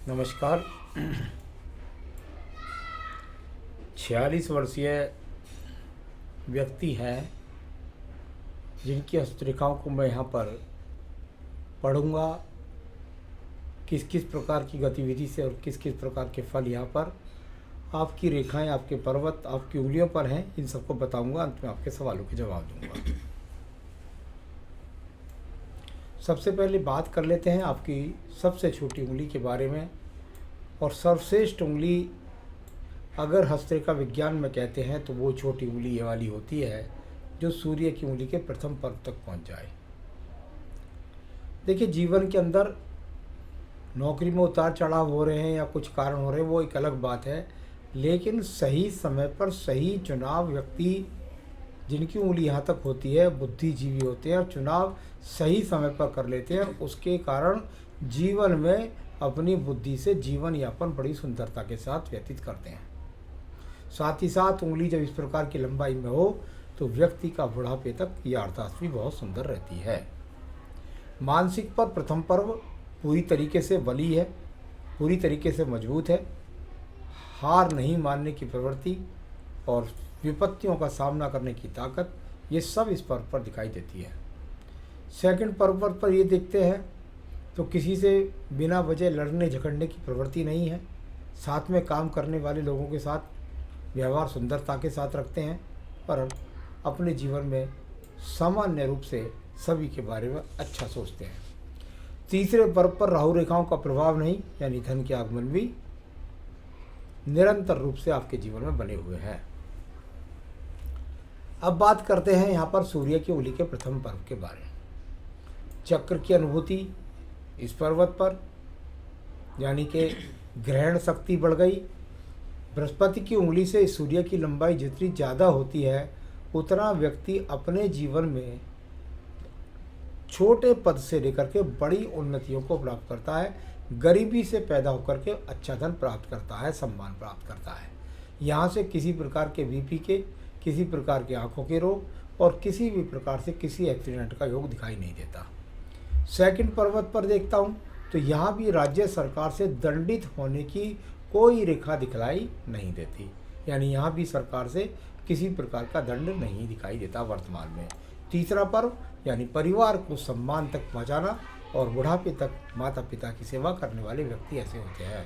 नमस्कार। 46 वर्षीय व्यक्ति हैं जिनकी हस्तरेखाओं को मैं यहाँ पर पढ़ूँगा। किस किस प्रकार की गतिविधि से और किस किस प्रकार के फल यहाँ पर आपकी रेखाएं, आपके पर्वत, आपकी उंगलियों पर हैं, इन सबको बताऊँगा। अंत में आपके सवालों के जवाब दूँगा। सबसे पहले बात कर लेते हैं आपकी सबसे छोटी उंगली के बारे में। और सर्वश्रेष्ठ उंगली अगर हस्तरेखा विज्ञान में कहते हैं तो वो छोटी उंगली ये वाली होती है जो सूर्य की उंगली के प्रथम पर्व तक पहुंच जाए। देखिए, जीवन के अंदर नौकरी में उतार चढ़ाव हो रहे हैं या कुछ कारण हो रहे हैं, वो एक अलग बात है, लेकिन सही समय पर सही चुनाव व्यक्ति जिनकी उंगली यहाँ तक होती है बुद्धिजीवी होते हैं और चुनाव सही समय पर कर लेते हैं। उसके कारण जीवन में अपनी बुद्धि से जीवन यापन बड़ी सुंदरता के साथ व्यतीत करते हैं। साथ ही साथ उंगली जब इस प्रकार की लंबाई में हो तो व्यक्ति का बुढ़ापे तक याददाश्त भी बहुत सुंदर रहती है। मानसिक पर प्रथम पर्व पूरी तरीके से बली है, पूरी तरीके से मजबूत है। हार नहीं मानने की प्रवृत्ति और विपत्तियों का सामना करने की ताकत, ये सब इस पर्व पर दिखाई देती है। सेकंड पर्व पर ये देखते हैं तो किसी से बिना वजह लड़ने झगड़ने की प्रवृत्ति नहीं है। साथ में काम करने वाले लोगों के साथ व्यवहार सुंदरता के साथ रखते हैं, पर अपने जीवन में सामान्य रूप से सभी के बारे में अच्छा सोचते हैं। तीसरे पर्व पर राहु रेखाओं का प्रभाव नहीं, यानी धन के आगमन भी निरंतर रूप से आपके जीवन में बने हुए हैं। अब बात करते हैं यहाँ पर सूर्य की उंगली के प्रथम पर्व के बारे में। चक्र की अनुभूति इस पर्वत पर, यानी कि ग्रहण शक्ति बढ़ गई। बृहस्पति की उंगली से सूर्य की लंबाई जितनी ज़्यादा होती है उतना व्यक्ति अपने जीवन में छोटे पद से लेकर के बड़ी उन्नतियों को प्राप्त करता है। गरीबी से पैदा होकर के अच्छा धन प्राप्त करता है, सम्मान प्राप्त करता है। यहाँ से किसी प्रकार के बीपी के, किसी प्रकार के आंखों के रोग और किसी भी प्रकार से किसी एक्सीडेंट का योग दिखाई नहीं देता। सेकंड पर्वत पर देखता हूँ तो यहाँ भी राज्य सरकार से दंडित होने की कोई रेखा दिखलाई नहीं देती, यानी यहाँ भी सरकार से किसी प्रकार का दंड नहीं दिखाई देता वर्तमान में। तीसरा पर्व यानी परिवार को सम्मान तक पहुँचाना और बुढ़ापे तक माता पिता की सेवा करने वाले व्यक्ति ऐसे होते हैं।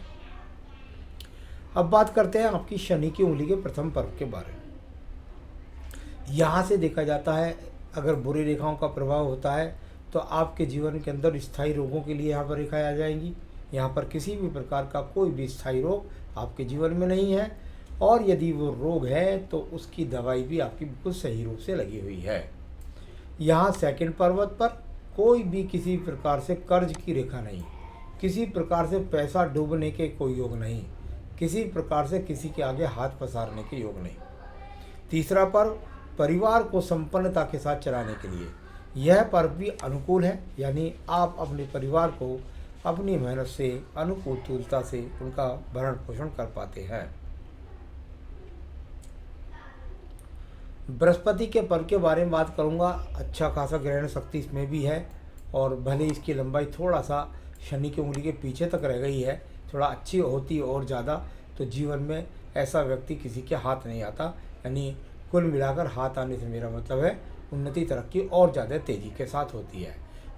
अब बात करते हैं आपकी शनि की उंगली के प्रथम पर्व के बारे में। यहाँ से देखा जाता है अगर बुरी रेखाओं का प्रभाव होता है तो आपके जीवन के अंदर स्थायी रोगों के लिए यहाँ पर रेखाएं आ जाएंगी। यहाँ पर किसी भी प्रकार का कोई भी स्थायी रोग आपके जीवन में नहीं है, और यदि वो रोग है तो उसकी दवाई भी आपकी बिल्कुल सही रूप से लगी हुई है। यहाँ सेकंड पर्वत पर कोई भी किसी प्रकार से कर्ज की रेखा नहीं, किसी प्रकार से पैसा डूबने के कोई योग नहीं, किसी प्रकार से किसी के आगे हाथ पसारने के योग नहीं। तीसरा पर्व परिवार को संपन्नता के साथ चलाने के लिए यह पर्व भी अनुकूल है, यानी आप अपने परिवार को अपनी मेहनत से अनुकूलता से उनका भरण पोषण कर पाते हैं। बृहस्पति के पर्व के बारे में बात करूंगा। अच्छा खासा ग्रहण शक्ति इसमें भी है, और भले इसकी लंबाई थोड़ा सा शनि की उंगली के पीछे तक रह गई है, थोड़ा अच्छी होती और ज़्यादा तो जीवन में ऐसा व्यक्ति किसी के हाथ नहीं आता। यानी कुल मिलाकर हाथ आने से मेरा मतलब है उन्नति तरक्की और ज़्यादा तेज़ी के साथ होती है।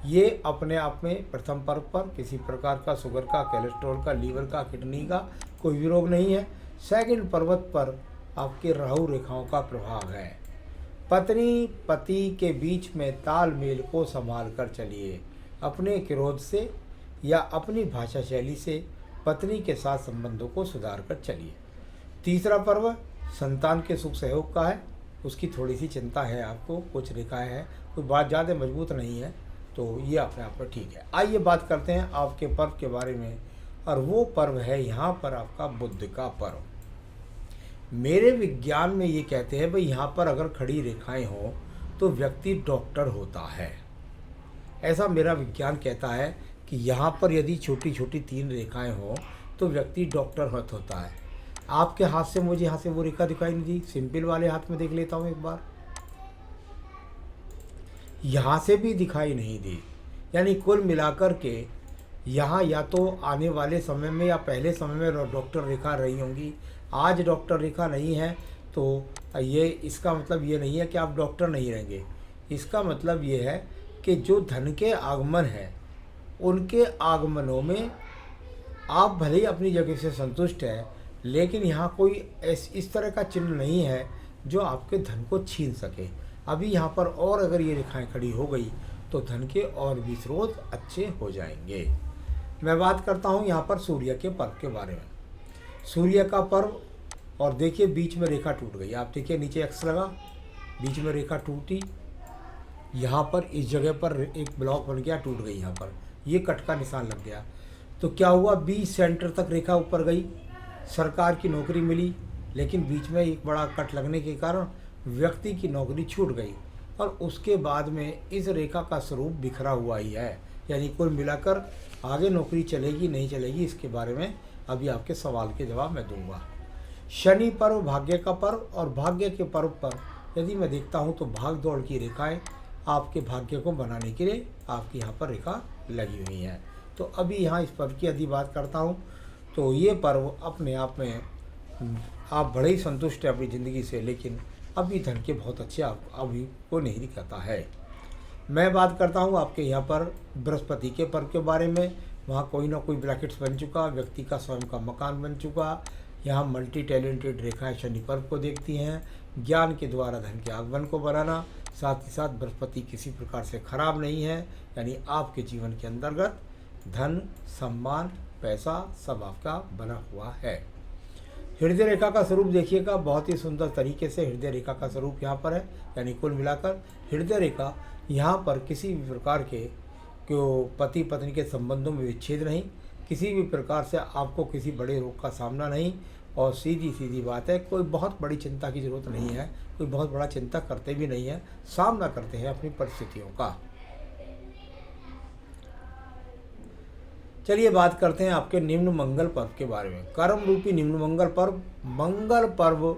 ये अपने आप में प्रथम पर्व पर किसी प्रकार का शुगर का, कोलेस्ट्रॉल का, लीवर का, किडनी का कोई भी रोग नहीं है। सेकंड पर्वत पर आपके राहु रेखाओं का प्रभाव है। पत्नी पति के बीच में तालमेल को संभाल कर चलिए। अपने क्रोध से या अपनी भाषा शैली से पत्नी के साथ संबंधों को सुधार कर चलिए। तीसरा पर्व संतान के सुख सहयोग का है, उसकी थोड़ी सी चिंता है आपको, कुछ रेखाएं हैं, कोई बात ज़्यादा मजबूत नहीं है, तो ये अपने आप में ठीक है। आइए बात करते हैं आपके पर्व के बारे में, और वो पर्व है यहाँ पर आपका बुध का पर्व। मेरे विज्ञान में ये कहते हैं भाई यहाँ पर अगर खड़ी रेखाएं हो तो व्यक्ति डॉक्टर होता है। ऐसा मेरा विज्ञान कहता है कि यहाँ पर यदि छोटी छोटी 3 रेखाएं हो तो व्यक्ति डॉक्टर होता है। आपके हाथ से मुझे यहाँ से वो रेखा दिखाई नहीं दी, सिंपल वाले हाथ में देख लेता हूँ एक बार, यहाँ से भी दिखाई नहीं दी। यानी कुल मिलाकर के यहाँ या तो आने वाले समय में या पहले समय में डॉक्टर रेखा रही होंगी। आज डॉक्टर रेखा नहीं है तो ये इसका मतलब ये नहीं है कि आप डॉक्टर नहीं रहेंगे। इसका मतलब ये है कि जो धन के आगमन है, उनके आगमनों में आप भले ही अपनी जगह से संतुष्ट हैं, लेकिन यहाँ कोई इस तरह का चिन्ह नहीं है जो आपके धन को छीन सके। अभी यहाँ पर और अगर ये रेखाएं खड़ी हो गई तो धन के और भी स्रोत अच्छे हो जाएंगे। मैं बात करता हूँ यहाँ पर सूर्य के पर्व के बारे में। सूर्य का पर्व, और देखिए बीच में रेखा टूट गई। आप देखिए नीचे एक्स लगा, बीच में रेखा टूटी, यहाँ पर इस जगह पर एक ब्लॉक बन गया, टूट गई। यहाँ पर ये कट का निशान लग गया। तो क्या हुआ, बी सेंटर तक रेखा ऊपर गई, सरकार की नौकरी मिली, लेकिन बीच में एक बड़ा कट लगने के कारण व्यक्ति की नौकरी छूट गई। और उसके बाद में इस रेखा का स्वरूप बिखरा हुआ ही है, यानी कुल मिलाकर आगे नौकरी चलेगी नहीं चलेगी इसके बारे में अभी आपके सवाल के जवाब मैं दूंगा। शनि पर्व भाग्य का पर्व, और भाग्य के पर्व पर यदि मैं देखता हूँ तो भाग दौड़ की रेखाएं आपके भाग्य को बनाने के लिए आपकी यहाँ पर रेखा लगी हुई हैं। तो अभी यहाँ इस पर्व की यदि बात करता हूँ तो ये पर्व अपने आप में आप बड़े ही संतुष्ट हैं अपनी ज़िंदगी से, लेकिन अभी धन के बहुत अच्छे आप अभी को नहीं दिखाता है। मैं बात करता हूँ आपके यहाँ पर बृहस्पति के पर्व के बारे में। वहाँ कोई ना कोई ब्रैकेट्स बन चुका, व्यक्ति का स्वयं का मकान बन चुका। यहाँ मल्टी टैलेंटेड रेखाएं शनि पर्व को देखती हैं। ज्ञान के द्वारा धन के आगमन को बनाना, साथ ही साथ बृहस्पति किसी प्रकार से खराब नहीं है, यानी आपके जीवन के अंतर्गत धन, सम्मान, पैसा सब आपका बना हुआ है। हृदय रेखा का स्वरूप देखिएगा, बहुत ही सुंदर तरीके से हृदय रेखा का स्वरूप यहाँ पर है। यानी कुल मिलाकर हृदय रेखा यहाँ पर किसी भी प्रकार के पति पत्नी के संबंधों में विच्छेद नहीं, किसी भी प्रकार से आपको किसी बड़े रोग का सामना नहीं, और सीधी सीधी बात है, कोई बहुत बड़ी चिंता की ज़रूरत नहीं है, कोई बहुत बड़ा चिंता करते भी नहीं है, सामना करते हैं अपनी परिस्थितियों का। चलिए बात करते हैं आपके निम्न मंगल पर्व के बारे में। कर्म रूपी निम्न मंगल पर्व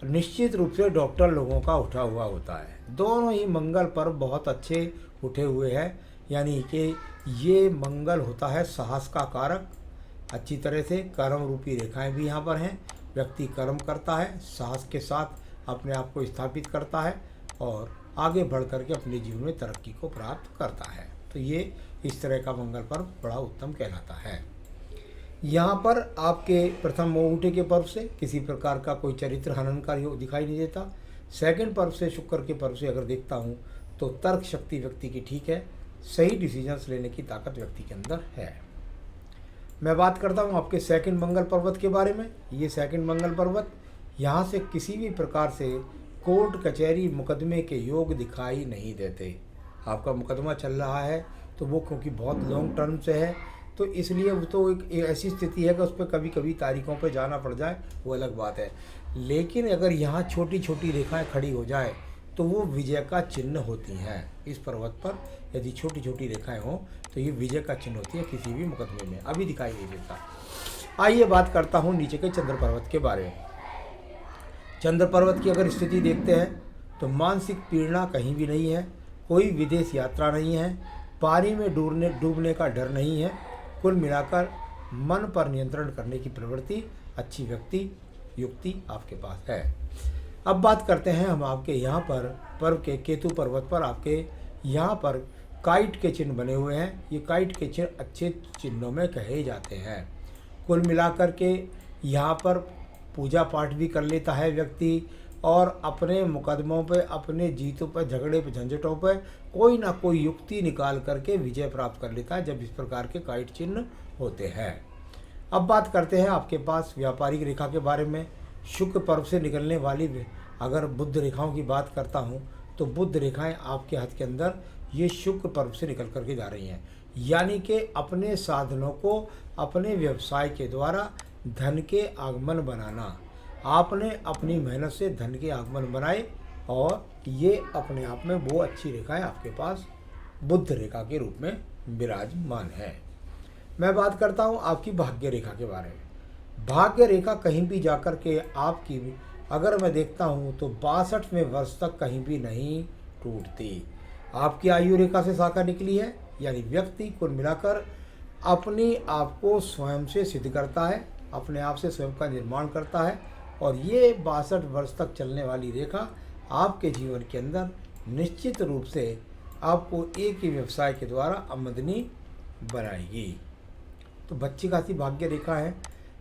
निश्चित रूप से डॉक्टर लोगों का उठा हुआ होता है। दोनों ही मंगल पर्व बहुत अच्छे उठे हुए हैं, यानी कि ये मंगल होता है साहस का कारक। अच्छी तरह से कर्म रूपी रेखाएं भी यहाँ पर हैं। व्यक्ति कर्म करता है, साहस के साथ अपने आप को स्थापित करता है और आगे बढ़ करके अपने जीवन में तरक्की को प्राप्त करता है। तो ये इस तरह का मंगल पर्व बड़ा उत्तम कहलाता है। यहाँ पर आपके प्रथम अंगूठे के पर्व से किसी प्रकार का कोई चरित्र हनन का योग दिखाई नहीं देता। सेकंड पर्व से, शुक्र के पर्व से अगर देखता हूँ तो तर्क शक्ति व्यक्ति की ठीक है, सही डिसीजंस लेने की ताकत व्यक्ति के अंदर है। मैं बात करता हूँ आपके सेकंड मंगल पर्वत के बारे में। ये सेकंड मंगल पर्वत, यहाँ से किसी भी प्रकार से कोर्ट कचहरी मुकदमे के योग दिखाई नहीं देते। आपका मुकदमा चल रहा है तो वो क्योंकि बहुत लॉन्ग टर्म से है, तो इसलिए वो तो एक ऐसी स्थिति है कि उस पर कभी कभी तारीखों पर जाना पड़ जाए, वो अलग बात है। लेकिन अगर यहाँ छोटी छोटी रेखाएं खड़ी हो जाए तो वो विजय का चिन्ह होती हैं। इस पर्वत पर यदि छोटी छोटी रेखाएं हों तो ये विजय का चिन्ह होती है किसी भी मुकदमे में, अभी दिखाई नहीं देता। आइए बात करता हूँ नीचे के चंद्र पर्वत के बारे में। चंद्र पर्वत की अगर स्थिति देखते हैं तो मानसिक पीड़ना कहीं भी नहीं है, कोई विदेश यात्रा नहीं है, पानी में डूबने का डर नहीं है। कुल मिलाकर मन पर नियंत्रण करने की प्रवृत्ति, अच्छी व्यक्ति युक्ति आपके पास है। अब बात करते हैं हम आपके यहाँ पर पर्व के केतु पर्वत पर। आपके यहाँ पर काइट के चिन्ह बने हुए हैं। ये काइट के चिन्ह अच्छे चिन्हों में कहे जाते हैं। कुल मिलाकर के यहाँ पर पूजा पाठ भी कर लेता है व्यक्ति, और अपने मुकदमों पे, अपने जीतों पर, झगड़े पे, झंझटों पर कोई ना कोई युक्ति निकाल करके विजय प्राप्त कर लेता है जब इस प्रकार के काइट चिन्ह होते हैं। अब बात करते हैं आपके पास व्यापारिक रेखा के बारे में। शुक्र पर्व से निकलने वाली अगर बुद्ध रेखाओं की बात करता हूँ तो बुद्ध रेखाएं आपके हाथ के अंदर ये शुक्र पर्व से निकल करके जा रही हैं, यानी कि अपने साधनों को अपने व्यवसाय के द्वारा धन के आगमन बनाना। आपने अपनी मेहनत से धन के आगमन बनाए और ये अपने आप में वो अच्छी रेखाएं आपके पास बुद्ध रेखा के रूप में विराजमान है। मैं बात करता हूँ आपकी भाग्य रेखा के बारे में। भाग्य रेखा कहीं भी जाकर के आपकी अगर मैं देखता हूँ तो 62वें वर्ष तक कहीं भी नहीं टूटती। आपकी आयु रेखा से शाखा निकली है, यानी व्यक्ति कुल मिलाकर अपनी आप को स्वयं से सिद्ध करता है, अपने आप से स्वयं का निर्माण करता है। और ये 62 वर्ष तक चलने वाली रेखा आपके जीवन के अंदर निश्चित रूप से आपको एक ही व्यवसाय के द्वारा आमदनी बनाएगी। तो बच्ची खासी भाग्य रेखा है।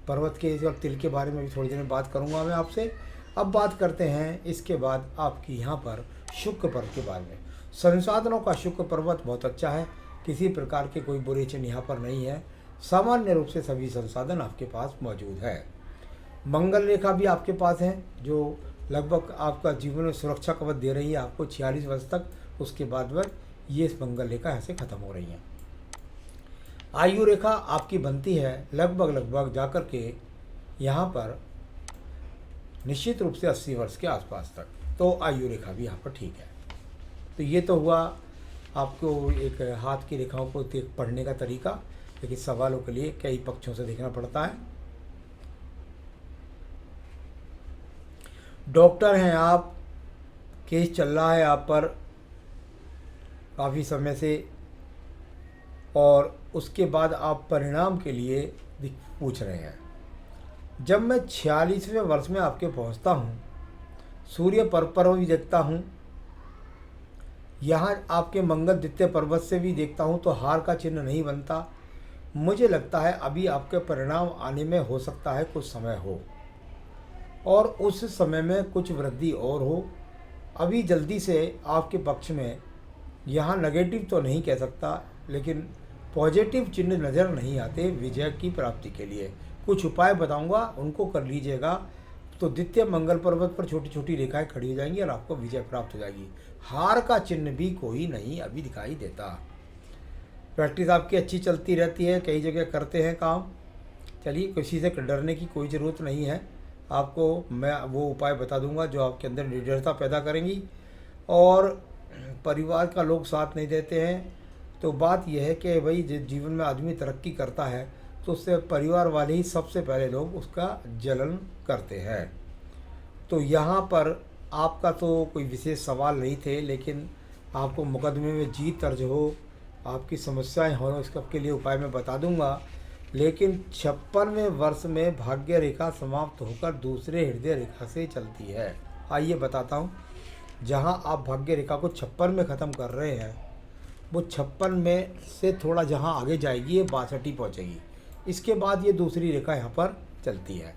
पर्वत के और तिल के बारे में भी थोड़ी देर में बात करूंगा मैं आपसे। अब बात करते हैं इसके बाद आपकी यहाँ पर शुक्र पर्व के बारे में। संसाधनों का शुक्र पर्वत बहुत अच्छा है, किसी प्रकार के कोई बुरे चिन्ह यहाँ पर नहीं है। सामान्य रूप से सभी संसाधन आपके पास मौजूद है। मंगल रेखा भी आपके पास है जो लगभग आपका जीवन में सुरक्षा कवच दे रही है आपको 46 वर्ष तक। उसके बाद वह ये इस मंगल रेखा ऐसे खत्म हो रही है। आयु रेखा आपकी बनती है लगभग जाकर के यहाँ पर निश्चित रूप से 80 वर्ष के आसपास तक। तो आयु रेखा भी यहाँ पर ठीक है। तो ये तो हुआ आपको एक हाथ की रेखाओं को पढ़ने का तरीका, लेकिन सवालों के लिए कई पक्षों से देखना पड़ता है। डॉक्टर हैं आप, केस चल रहा है आप पर काफ़ी समय से, और उसके बाद आप परिणाम के लिए पूछ रहे हैं। जब मैं 46वें वर्ष में आपके पहुंचता हूं, सूर्य पर भी देखता हूं, यहाँ आपके मंगल द्वितीय पर्वत से भी देखता हूं, तो हार का चिन्ह नहीं बनता। मुझे लगता है अभी आपके परिणाम आने में हो सकता है कुछ समय हो, और उस समय में कुछ वृद्धि और हो। अभी जल्दी से आपके पक्ष में यहाँ नेगेटिव तो नहीं कह सकता, लेकिन पॉजिटिव चिन्ह नज़र नहीं आते विजय की प्राप्ति के लिए। कुछ उपाय बताऊंगा, उनको कर लीजिएगा, तो द्वितीय मंगल पर्वत पर छोटी छोटी रेखाएं खड़ी हो जाएंगी और आपको विजय प्राप्त हो जाएगी। हार का चिन्ह भी कोई नहीं अभी दिखाई देता। प्रैक्टिस आपकी अच्छी चलती रहती है, कई जगह करते हैं काम। चलिए, किसी से डरने की कोई ज़रूरत नहीं है। आपको मैं वो उपाय बता दूंगा जो आपके अंदर निडरता पैदा करेंगी। और परिवार का लोग साथ नहीं देते हैं, तो बात यह है कि भाई जीवन में आदमी तरक्की करता है तो उससे परिवार वाले ही सबसे पहले लोग उसका जलन करते हैं। तो यहाँ पर आपका तो कोई विशेष सवाल नहीं थे, लेकिन आपको मुकदमे में जीत दर्ज हो, आपकी समस्याएं हो, इसके लिए उपाय मैं बता दूंगा। लेकिन 56वें वर्ष में भाग्य रेखा समाप्त होकर दूसरे हृदय रेखा से चलती है। आइए बताता हूँ। जहाँ आप भाग्य रेखा को 56 में ख़त्म कर रहे हैं, वो 56 में से थोड़ा जहाँ आगे जाएगी ये 62 पहुँचेगी। इसके बाद ये दूसरी रेखा यहाँ पर चलती है।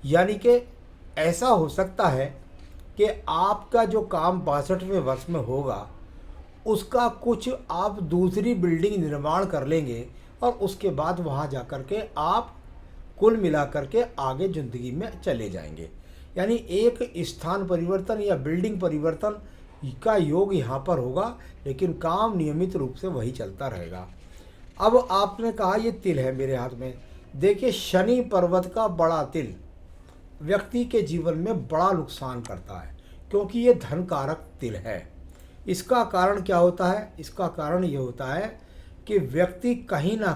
यानी कि ऐसा हो सकता है कि आपका जो काम 62वें वर्ष में होगा, उसका कुछ आप दूसरी बिल्डिंग निर्माण कर लेंगे और उसके बाद वहाँ जा कर के आप कुल मिला कर के आगे ज़िंदगी में चले जाएंगे। यानी एक स्थान परिवर्तन या बिल्डिंग परिवर्तन का योग यहाँ पर होगा, लेकिन काम नियमित रूप से वही चलता रहेगा। अब आपने कहा ये तिल है मेरे हाथ में, देखिए शनि पर्वत का बड़ा तिल व्यक्ति के जीवन में बड़ा नुकसान करता है, क्योंकि ये धन कारक तिल है। इसका कारण क्या होता है? इसका कारण ये होता है कि व्यक्ति कहीं ना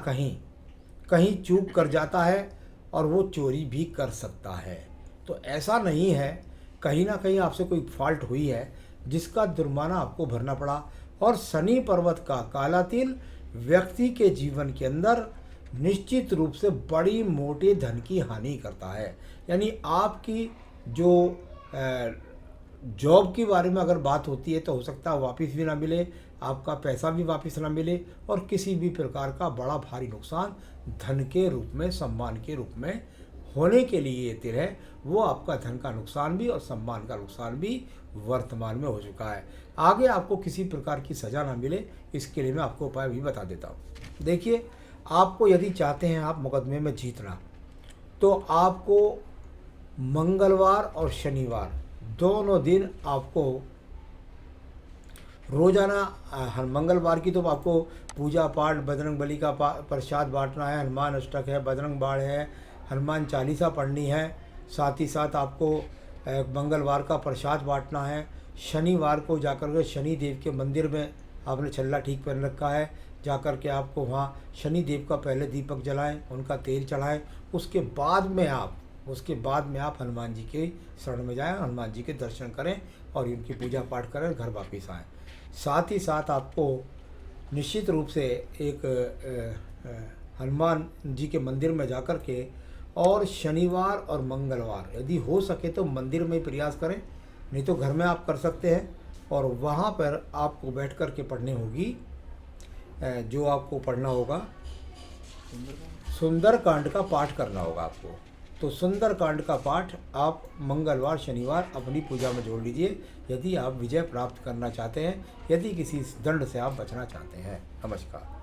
कहीं चूक कर जाता है और वो चोरी भी कर सकता है। तो ऐसा नहीं है, कहीं ना कहीं आपसे कोई फॉल्ट हुई है जिसका जुर्माना आपको भरना पड़ा। और शनि पर्वत का काला तिल व्यक्ति के जीवन के अंदर निश्चित रूप से बड़ी मोटे धन की हानि करता है। यानी आपकी जो जॉब के बारे में अगर बात होती है तो हो सकता है वापस भी ना मिले, आपका पैसा भी वापस ना मिले, और किसी भी प्रकार का बड़ा भारी नुकसान धन के रूप में, सम्मान के रूप में होने के लिए ये तिल है। वो आपका धन का नुकसान भी और सम्मान का नुकसान भी वर्तमान में हो चुका है। आगे आपको किसी प्रकार की सज़ा ना मिले, इसके लिए मैं आपको उपाय भी बता देता हूँ। देखिए, आपको यदि चाहते हैं आप मुकदमे में जीतना, तो आपको मंगलवार और शनिवार दोनों दिन आपको रोजाना, मंगलवार की तो आपको पूजा पाठ, बजरंग बली का प्रसाद बांटना है, हनुमान अष्टक है, बजरंग बाण है, हनुमान चालीसा पढ़नी है। साथ ही साथ आपको मंगलवार का प्रसाद बांटना है। शनिवार को जाकर के शनि देव के मंदिर में, आपने छल्ला ठीक पहन रखा है, जाकर के आपको वहाँ शनि देव का पहले दीपक जलाएं, उनका तेल चढ़ाएं। उसके बाद में आप हनुमान जी के शरण में जाएं, हनुमान जी के दर्शन करें और उनकी पूजा पाठ करें, घर वापस आएँ। साथ ही साथ आपको निश्चित रूप से एक हनुमान जी के मंदिर में जाकर के और शनिवार और मंगलवार यदि हो सके तो मंदिर में ही प्रयास करें, नहीं तो घर में आप कर सकते हैं। और वहाँ पर आपको बैठ कर के पढ़नी होगी, जो आपको पढ़ना होगा सुंदरकांड का पाठ करना होगा आपको। तो सुंदरकांड का पाठ आप मंगलवार शनिवार अपनी पूजा में जोड़ लीजिए, यदि आप विजय प्राप्त करना चाहते हैं, यदि किसी दंड से आप बचना चाहते हैं। नमस्कार।